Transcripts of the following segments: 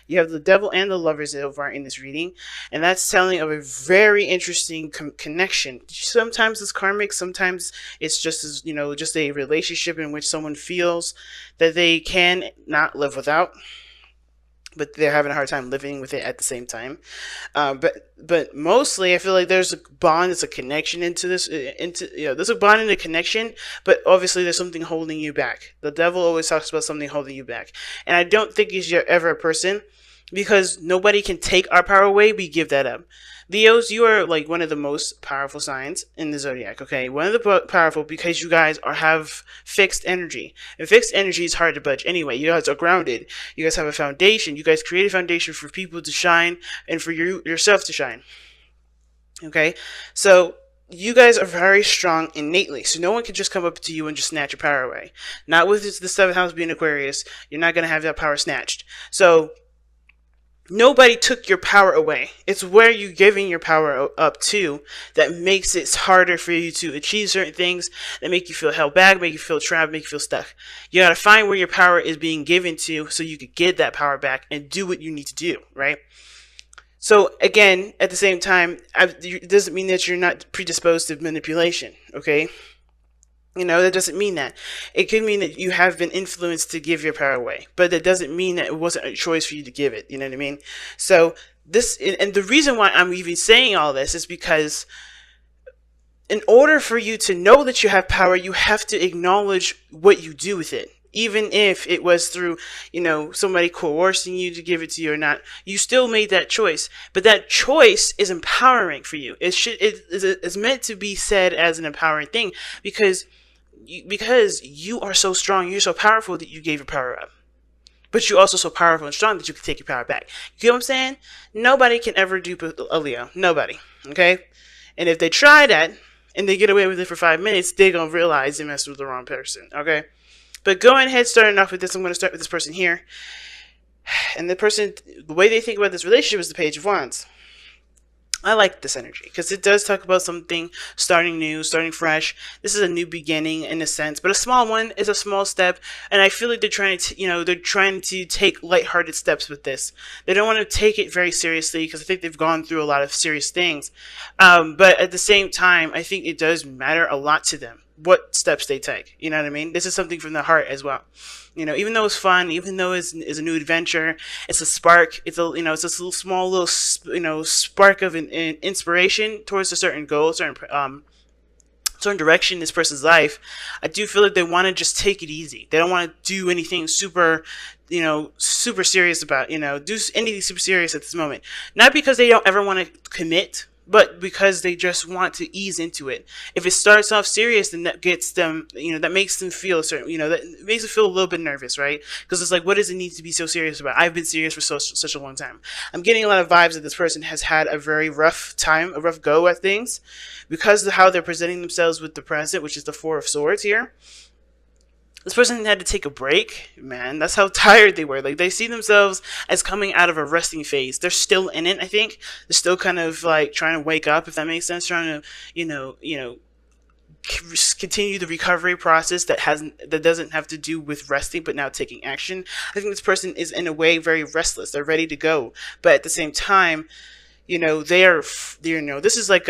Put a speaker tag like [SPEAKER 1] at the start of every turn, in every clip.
[SPEAKER 1] You have the devil and the lovers over in this reading, and that's telling of a very interesting connection. Sometimes it's karmic, sometimes it's just as just a relationship in which someone feels that they can not live without, but they're having a hard time living with it at the same time. But mostly, I feel like there's a bond, there's a connection into this, there's a bond and a connection. But obviously, there's something holding you back. The devil always talks about something holding you back, and I don't think he's ever a person, because nobody can take our power away. We give that up. Leos, you are like one of the most powerful signs in the zodiac. Okay, one of the powerful, because you guys have fixed energy, and fixed energy is hard to budge. Anyway, you guys are grounded. You guys have a foundation. You guys create a foundation for people to shine and for yourself to shine. Okay, so you guys are very strong innately, so no one can just come up to you and just snatch your power away. Not with the seventh house being Aquarius. You're not gonna have that power snatched. So nobody took your power away. It's where you're giving your power up to that makes it harder for you to achieve certain things, that make you feel held back, make you feel trapped, make you feel stuck. You gotta find where your power is being given to so you could get that power back and do what you need to do, right? So again, at the same time, it doesn't mean that you're not predisposed to manipulation, okay? That doesn't mean that. It could mean that you have been influenced to give your power away, but that doesn't mean that it wasn't a choice for you to give it. You know what I mean? So and the reason why I'm even saying all this is because in order for you to know that you have power, you have to acknowledge what you do with it. Even if it was through, somebody coercing you to give it to you or not, you still made that choice. But that choice is empowering for you. It's meant to be said as an empowering thing, because you are so strong, you're so powerful that you gave your power up. But you're also so powerful and strong that you can take your power back. You get what I'm saying? Nobody can ever dupe a Leo. Nobody. Okay? And if they try that and they get away with it for 5 minutes, they're going to realize they messed with the wrong person. Okay? But going ahead, starting off with this, I'm going to start with this person here. And the way they think about this relationship is the Page of Wands. I like this energy because it does talk about something starting new, starting fresh. This is a new beginning in a sense, but a small one. Is a small step, and I feel like they're trying to take lighthearted steps with this. They don't want to take it very seriously because I think they've gone through a lot of serious things. But at the same time, I think it does matter a lot to them what steps they take. You know what I mean? This is something from the heart as well. Even though it's fun, even though it's a new adventure, it's a spark. It's it's a small little spark of an inspiration towards a certain goal, certain direction in this person's life. I do feel like they want to just take it easy. They don't want to do anything super serious about, do anything super serious at this moment. Not because they don't ever want to commit, but because they just want to ease into it. If it starts off serious, then that gets them, that makes them feel certain, that makes them feel a little bit nervous, right? Because it's like, what does it need to be so serious about? I've been serious for such a long time. I'm getting a lot of vibes that this person has had a very rough time, a rough go at things, because of how they're presenting themselves with the present, which is the Four of Swords here. This person had to take a break, man. That's how tired they were. Like, they see themselves as coming out of a resting phase. They're still in it, I think. They're still kind of like trying to wake up, if that makes sense. Trying to, continue the recovery process that doesn't have to do with resting, but now taking action. I think this person is in a way very restless. They're ready to go, but at the same time, this is like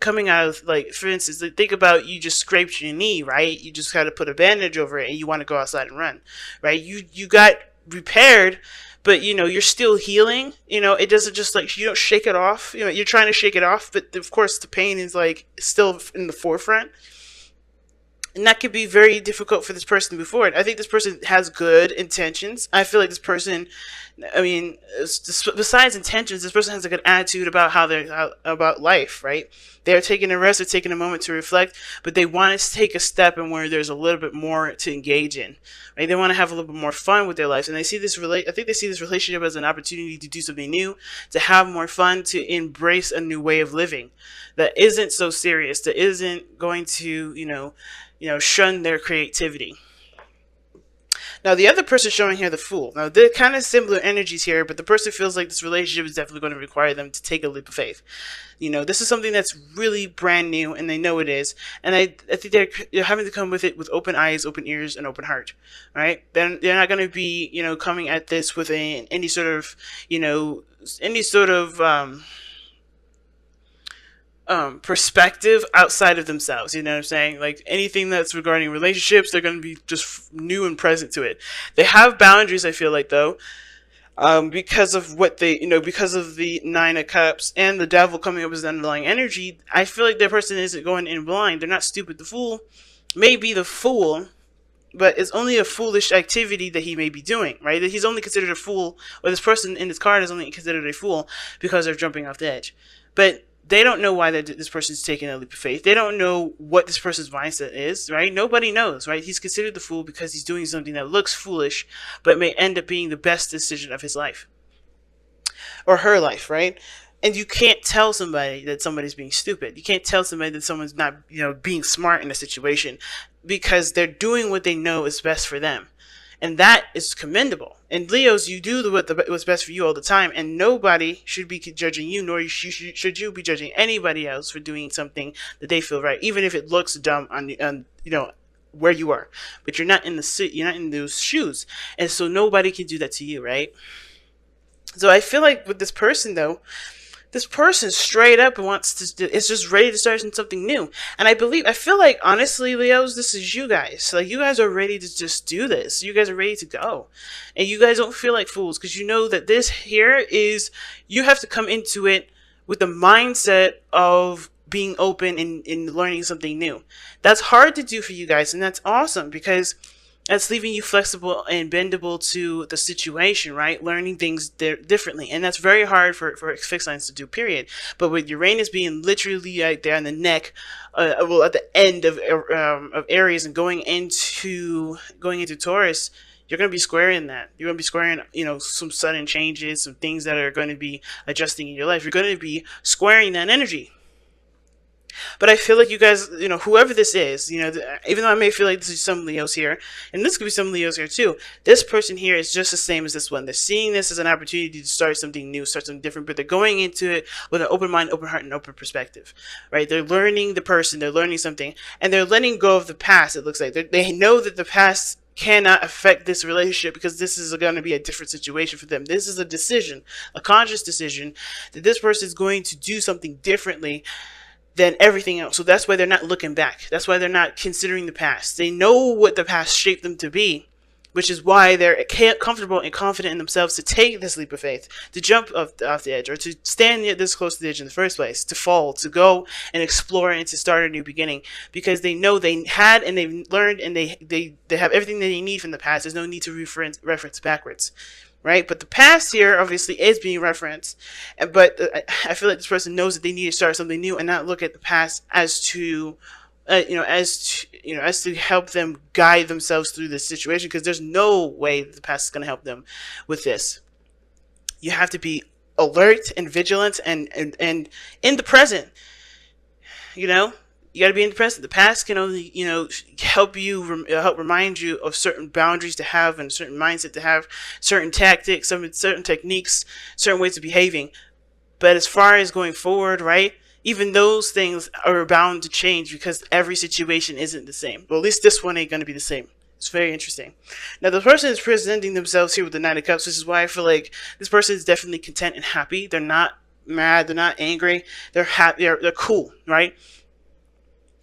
[SPEAKER 1] coming out of, like, for instance, like, think about, you just scraped your knee, right? You just got to put a bandage over it and you want to go outside and run, right? You got repaired, but you're still healing. It doesn't just, like, you don't shake it off. You're trying to shake it off, but of course the pain is, like, still in the forefront. And that could be very difficult for this person to move forward. I think this person has good intentions. I feel like this person, besides intentions, this person has a good attitude about about life, right? They're taking a rest, they're taking a moment to reflect, but they want to take a step in where there's a little bit more to engage in, right? They want to have a little bit more fun with their lives, and I think they see this relationship as an opportunity to do something new, to have more fun, to embrace a new way of living that isn't so serious, that isn't going to, shun their creativity. Now, the other person showing here, the Fool. Now, they're kind of similar energies here, but the person feels like this relationship is definitely going to require them to take a leap of faith. This is something that's really brand new, and they know it is. And I think they're having to come with it with open eyes, open ears, and open heart, right? They're not going to be, coming at this with any sort of, any sort of perspective outside of themselves. You know what I'm saying? Like anything that's regarding relationships, they're going to be just new and present to it. They have boundaries, I feel like, though. Because of what because of the Nine of Cups and the Devil coming up as the underlying energy, I feel like that person isn't going in blind. They're not stupid. The Fool may be the fool, but it's only a foolish activity that he may be doing, right? That he's only considered a fool, or this person in this card is only considered a fool because they're jumping off the edge. But they don't know why this person's taking a leap of faith. They don't know what this person's mindset is, right? Nobody knows, right? He's considered the fool because he's doing something that looks foolish, but may end up being the best decision of his life. Or her life, right? And you can't tell somebody that somebody's being stupid. You can't tell somebody that someone's not, being smart in a situation, because they're doing what they know is best for them. And that is commendable. And Leos, you do what's best for you all the time, and nobody should be judging you, nor should you be judging anybody else for doing something that they feel right, even if it looks dumb on where you are. But you're not in those shoes, and so nobody can do that to you, right? So I feel like with this person, though, this person straight up is just ready to start something new. And I feel like, honestly, Leos, this is you guys. Like, you guys are ready to just do this. You guys are ready to go. And you guys don't feel like fools, because you know that this here is, you have to come into it with the mindset of being open and learning something new. That's hard to do for you guys, and that's awesome, because that's leaving you flexible and bendable to the situation, right? Learning things differently. And that's very hard for fixed signs to do, period. But with Uranus being literally right there on the neck, at the end of Aries and going into Taurus, you're going to be squaring that. You're going to be squaring, some sudden changes, some things that are going to be adjusting in your life. You're going to be squaring that energy. But I feel like you guys, whoever this is, even though I may feel like this is some Leos here, and this could be some Leos here too, this person here is just the same as this one. They're seeing this as an opportunity to start something new, start something different, but they're going into it with an open mind, open heart, and open perspective, right? They're learning the person, they're learning something, and they're letting go of the past, it looks like. They know that the past cannot affect this relationship, because this is going to be a different situation for them. This is a decision, a conscious decision, that this person is going to do something differently than everything else. So that's why they're not looking back. That's why they're not considering the past. They know what the past shaped them to be, which is why they're comfortable and confident in themselves to take this leap of faith, to jump off the edge, or to stand this close to the edge in the first place, to fall, to go and explore, and to start a new beginning, because they know they had and they've learned, and they have everything that they need from the past. There's no need to reference backwards. Right? But the past here obviously is being referenced, but I feel like this person knows that they need to start something new and not look at the past as to help them guide themselves through this situation, because there's no way that the past is going to help them with this. You have to be alert and vigilant and in the present. You got to be in the present. The past can only, help remind you of certain boundaries to have, and a certain mindset to have, certain tactics, certain techniques, certain ways of behaving. But as far as going forward, right, even those things are bound to change, because every situation isn't the same. Well, at least this one ain't going to be the same. It's very interesting. Now, the person is presenting themselves here with the Nine of Cups. This is why I feel like this person is definitely content and happy. They're not mad. They're not angry. They're happy. They're cool, right?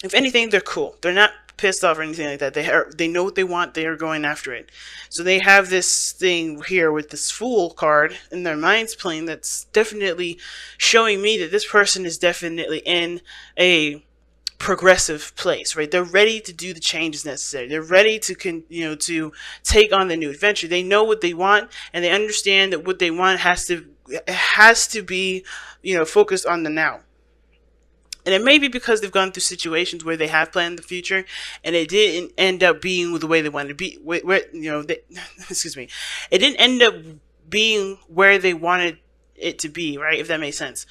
[SPEAKER 1] If anything, they're cool. They're not pissed off or anything like that. They know what they want. They are going after it. So they have this thing here with this Fool card in their minds playing, that's definitely showing me that this person is definitely in a progressive place, right? They're ready to do the changes necessary. They're ready to to take on the new adventure. They know what they want, and they understand that what they want has to be focused on the now. And it may be because they've gone through situations where they have planned the future, and it didn't end up being the way they wanted to be. It didn't end up being where they wanted it to be, right? If that makes sense.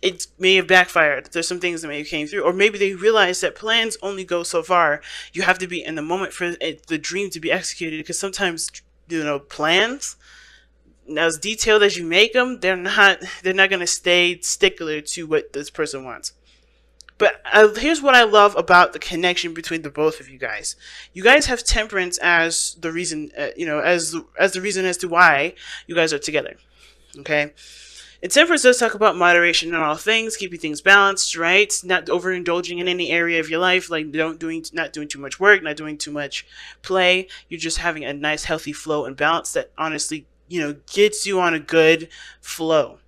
[SPEAKER 1] It may have backfired. There's some things that may have came through, or maybe they realized that plans only go so far. You have to be in the moment for the dream to be executed, because sometimes, plans, as detailed as you make them, they're not going to stay stickler to what this person wants. But here's what I love about the connection between the both of you guys. You guys have temperance as the reason, as the reason as to why you guys are together. Okay. And temperance does talk about moderation in all things, keeping things balanced, right? Not overindulging in any area of your life, like not doing too much work, not doing too much play. You're just having a nice, healthy flow and balance that honestly, gets you on a good flow.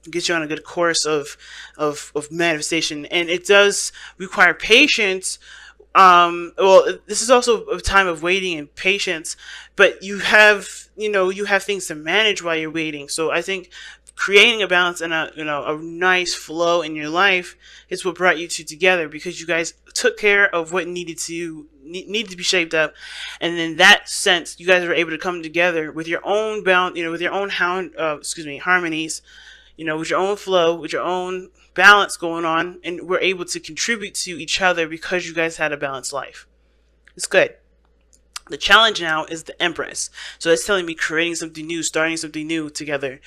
[SPEAKER 1] Get you on a good course of manifestation. And it does require patience. This is also a time of waiting and patience, but you have things to manage while you're waiting. So I think creating a balance and a nice flow in your life is what brought you two together, because you guys took care of what needed to be shaped up, and in that sense, you guys were able to come together with your own balance, with your own harmonies, with your own flow, with your own balance going on, and we're able to contribute to each other because you guys had a balanced life. It's good. The challenge now is the Empress. So that's telling me creating something new, starting something new together.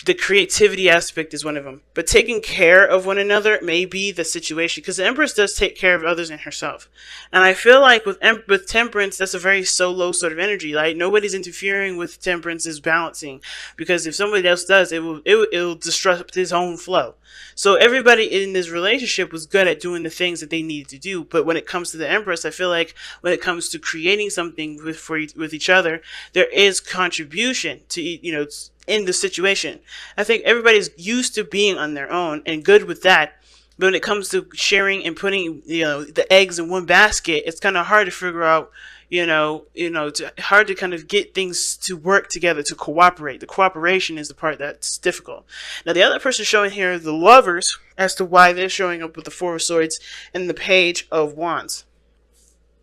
[SPEAKER 1] The creativity aspect is one of them. But taking care of one another may be the situation, because the Empress does take care of others and herself. And I feel like with temperance, that's a very solo sort of energy. Like nobody's interfering with temperance's balancing, because if somebody else does, it'll disrupt his own flow. So everybody in this relationship was good at doing the things that they needed to do. But when it comes to the Empress, I feel like when it comes to creating something with each other, there is contribution to, in the situation. I think everybody's used to being on their own and good with that. But when it comes to sharing and putting, the eggs in one basket, it's kind of hard to figure out, hard to kind of get things to work together, to cooperate. The cooperation is the part that's difficult. Now, the other person showing here, the Lovers, as to why they're showing up with the Four of Swords and the Page of Wands.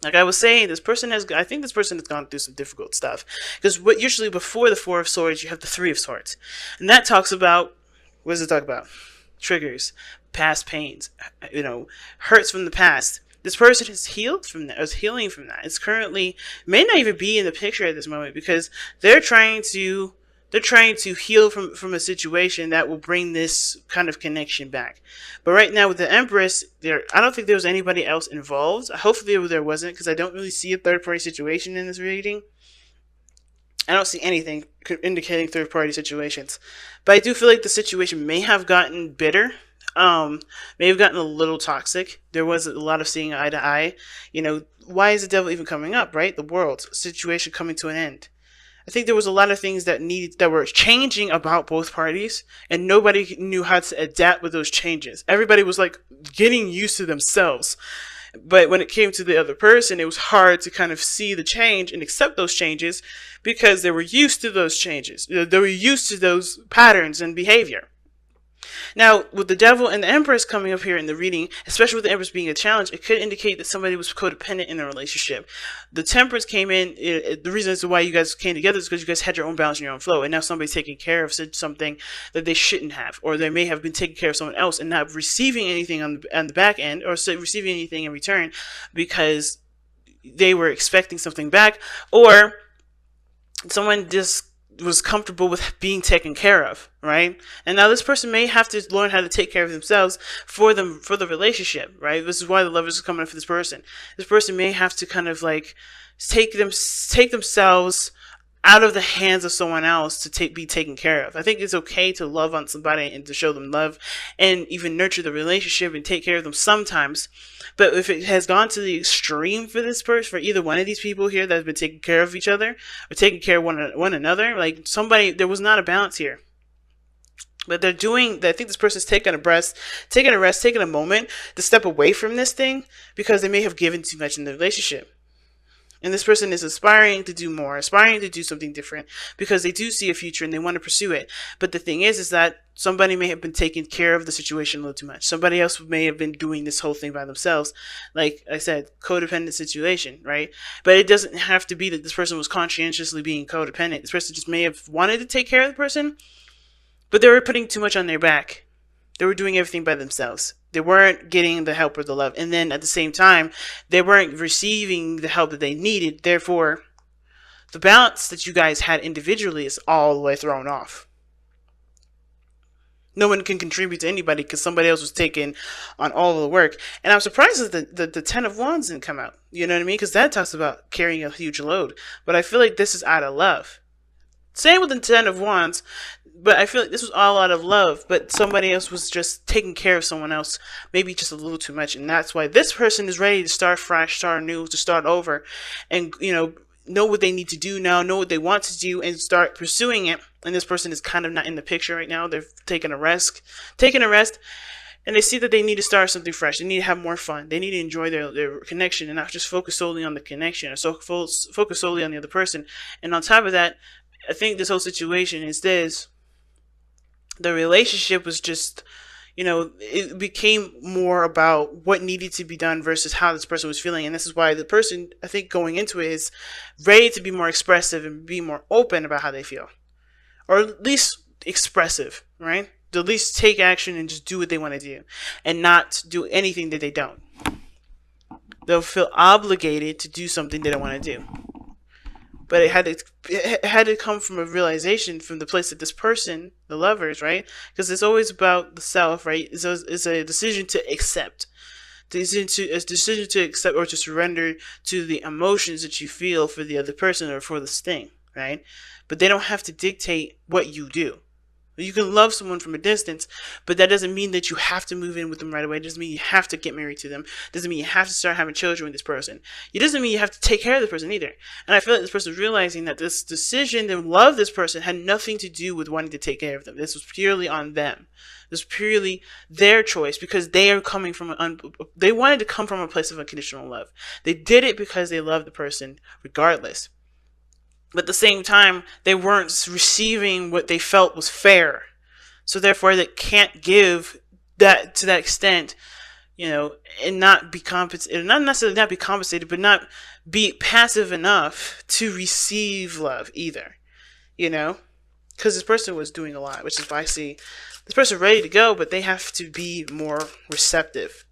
[SPEAKER 1] Like I was saying, I think this person has gone through some difficult stuff. Because usually before the Four of Swords, you have the Three of Swords. And that talks about, what does it talk about? Triggers, past pains, hurts from the past. This person is healed from that, is healing from that. It's currently, may not even be in the picture at this moment, because they're trying to heal from a situation that will bring this kind of connection back. But right now with the Empress, I don't think there was anybody else involved. Hopefully there wasn't, because I don't really see a third-party situation in this reading. I don't see anything indicating third-party situations. But I do feel like the situation may have gotten bitter. May have gotten a little toxic. There was a lot of seeing eye to eye. Why is the devil even coming up, right? The world situation coming to an end. I think there was a lot of things that were changing about both parties, and nobody knew how to adapt with those changes. Everybody was like getting used to themselves. But when it came to the other person, it was hard to kind of see the change and accept those changes, because they were used to those changes. They were used to those patterns and behavior. Now, with the Devil and the Empress coming up here in the reading, especially with the Empress being a challenge, it could indicate that somebody was codependent in a relationship. The Temperance came in, the reason as to why you guys came together is because you guys had your own balance and your own flow, and now somebody's taking care of something that they shouldn't have, or they may have been taking care of someone else and not receiving anything on the back end, or receiving anything in return because they were expecting something back, or someone just was comfortable with being taken care of, right? And now this person may have to learn how to take care of themselves for the relationship, right? This is why the Lovers are coming up for this person. This person may have to kind of like take themselves out of the hands of someone else to be taken care of. I think it's okay to love on somebody and to show them love and even nurture the relationship and take care of them sometimes. But if it has gone to the extreme for this person, for either one of these people here that has been taking care of each other or taking care of one another, like there was not a balance here. But I think this person's taking a rest, taking a moment to step away from this thing because they may have given too much in the relationship. And this person is aspiring to do more, aspiring to do something different because they do see a future and they want to pursue it. But the thing is that somebody may have been taking care of the situation a little too much. Somebody else may have been doing this whole thing by themselves. Like I said, codependent situation, right? But it doesn't have to be that this person was conscientiously being codependent. This person just may have wanted to take care of the person, but they were putting too much on their back. They were doing everything by themselves. They weren't getting the help or the love. And then at the same time, they weren't receiving the help that they needed. Therefore, the balance that you guys had individually is all the way thrown off. No one can contribute to anybody because somebody else was taking on all of the work. And I'm surprised that the 10 of Wands didn't come out. You know what I mean? Because that talks about carrying a huge load. But I feel like this is out of love. Same with the 10 of Wands. But I feel like this was all out of love. But somebody else was just taking care of someone else. Maybe just a little too much. And that's why this person is ready to start fresh, start new, to start over. And, know what they need to do now, know what they want to do, and start pursuing it. And this person is kind of not in the picture right now. They're taking a rest, and they see that they need to start something fresh. They need to have more fun. They need to enjoy their connection and not just focus solely on the connection or focus solely on the other person. And on top of that, I think this whole situation is this. The relationship was just, it became more about what needed to be done versus how this person was feeling. And this is why the person, I think, going into it is ready to be more expressive and be more open about how they feel. Or at least expressive, right? To at least take action and just do what they want to do. And not do anything that they don't. They'll feel obligated to do something they don't want to do. But it had to come from a realization from the place that this person, the lovers, right? Because it's always about the self, right? It's a decision to accept. A decision to accept or to surrender to the emotions that you feel for the other person or for this thing, right? But they don't have to dictate what you do. You can love someone from a distance, but that doesn't mean that you have to move in with them right away. It doesn't mean you have to get married to them. It doesn't mean you have to start having children with this person. It doesn't mean you have to take care of the person either. And I feel like this person is realizing that this decision to love this person had nothing to do with wanting to take care of them. This was purely on them. This was purely their choice because they are coming from they wanted to come from a place of unconditional love. They did it because they loved the person regardless. But at the same time, they weren't receiving what they felt was fair. So therefore, they can't give that to that extent, and not be compensated. Not necessarily not be compensated, but not be passive enough to receive love either. Because this person was doing a lot, which is why I see this person ready to go, but they have to be more receptive.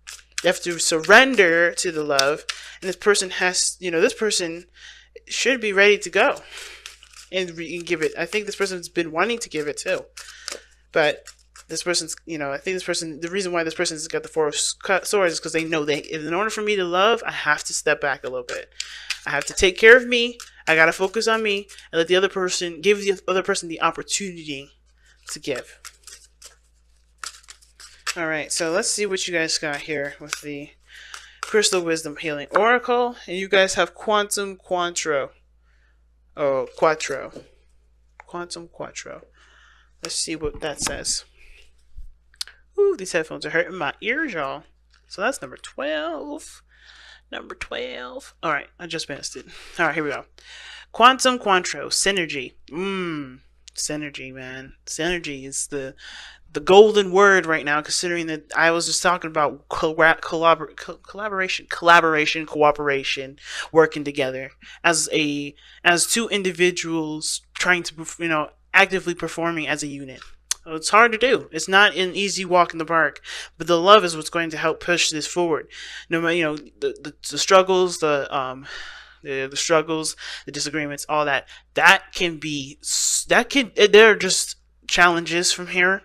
[SPEAKER 1] They have to surrender to the love, and this person should be ready to go and give it. I think this person's been wanting to give it too, but this person's, I think this person, the reason why this person's got the Four of Swords is because they know that in order for me to love, I have to step back a little bit. I have to take care of me. I got to focus on me and let the other person, give the other person the opportunity to give. All right, so let's see what you guys got here with the Crystal Wisdom Healing Oracle, and you guys have Quantum Quattro. Quantum Quattro. Let's see what that says. Ooh, these headphones are hurting my ears, y'all. So that's number 12. Number 12. All right, I just missed it. All right, here we go. Quantum Quattro. Synergy. Synergy, man. Synergy is the golden word right now, considering that I was just talking about collaboration, cooperation, working together as two individuals trying to, actively performing as a unit. So it's hard to do. It's not an easy walk in the park, but the love is what's going to help push this forward. No matter, the struggles, the struggles, the disagreements, all that they're just challenges from here.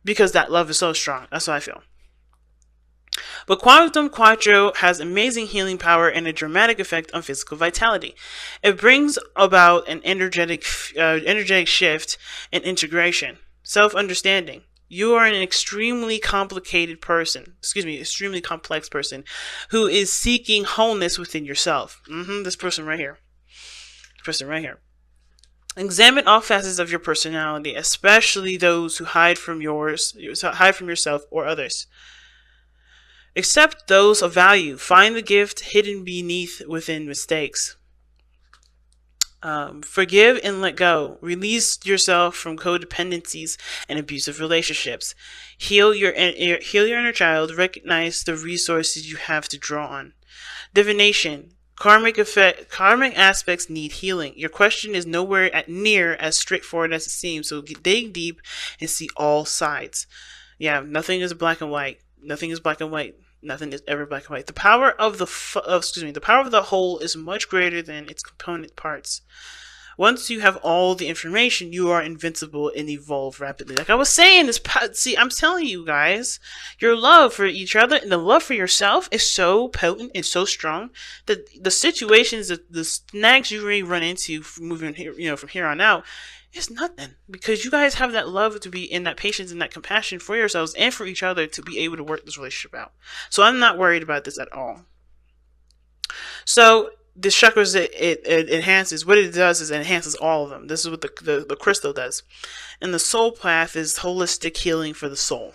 [SPEAKER 1] Because that love is so strong. That's what I feel. But Quantum Quattro has amazing healing power and a dramatic effect on physical vitality. It brings about an energetic shift and integration. Self-understanding. You are an extremely complex person who is seeking wholeness within yourself. This person right here. Examine all facets of your personality, especially those who hide from yourself or others. Accept those of value. Find the gift hidden within mistakes. Forgive and let go. Release yourself from codependencies and abusive relationships. Heal your inner child. Recognize the resources you have to draw on. Divination. Karmic aspects need healing. Your question is nowhere near as straightforward as it seems, so dig deep and see all sides. Yeah, nothing is black and white. Nothing is black and white. Nothing is ever black and white. The power of the power of the whole is much greater than its component parts. Once you have all the information, you are invincible and evolve rapidly. Like I was saying, see, I'm telling you guys, your love for each other and the love for yourself is so potent and so strong that the situations, the snags you may run into moving here, from here on out, it's nothing, because you guys have that love to be in, that patience and that compassion for yourselves and for each other to be able to work this relationship out. So I'm not worried about this at all. So the chakras, it enhances. What it does is it enhances all of them. This is what the crystal does. And the soul path is holistic healing for the soul.